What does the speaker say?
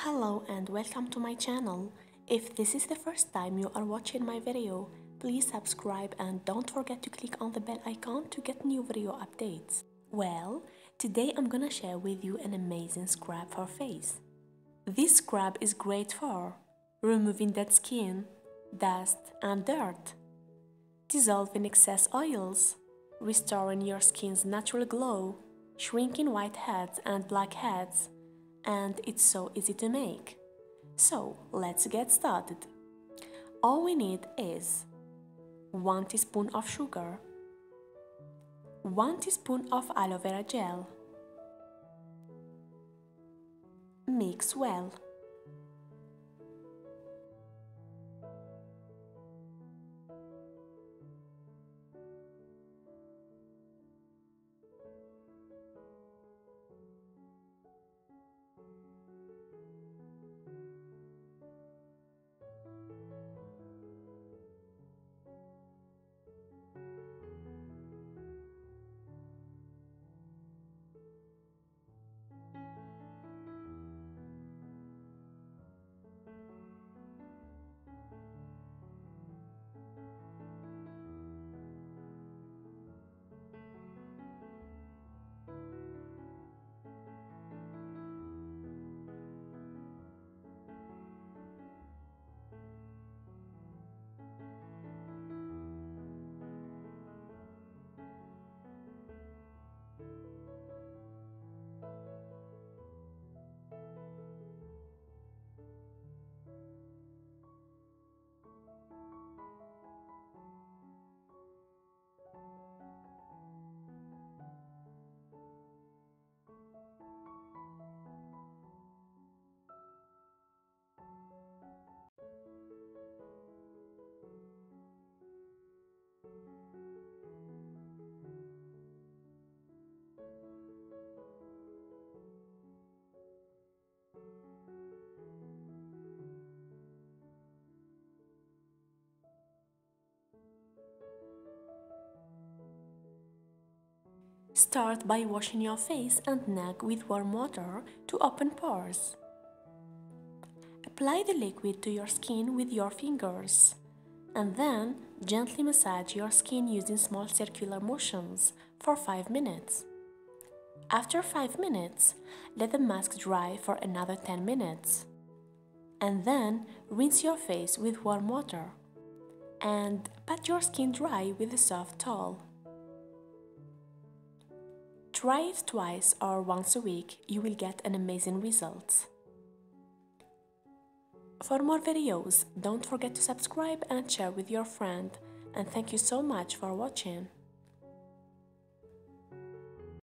Hello and welcome to my channel. If this is the first time you are watching my video, please subscribe and don't forget to click on the bell icon to get new video updates. Well, today I'm gonna share with you an amazing scrub for face. This scrub is great for removing dead skin, dust and dirt, dissolving excess oils, restoring your skin's natural glow, shrinking whiteheads and blackheads, and it's so easy to make. So let's get started. All we need is 1 teaspoon of sugar, 1 teaspoon of aloe vera gel. Mix well. Start by washing your face and neck with warm water to open pores. Apply the liquid to your skin with your fingers, and then gently massage your skin using small circular motions for 5 minutes. After 5 minutes, let the mask dry for another 10 minutes. And then rinse your face with warm water and pat your skin dry with a soft towel. Try it twice or once a week, you will get an amazing result. For more videos, don't forget to subscribe and share with your friend, and thank you so much for watching.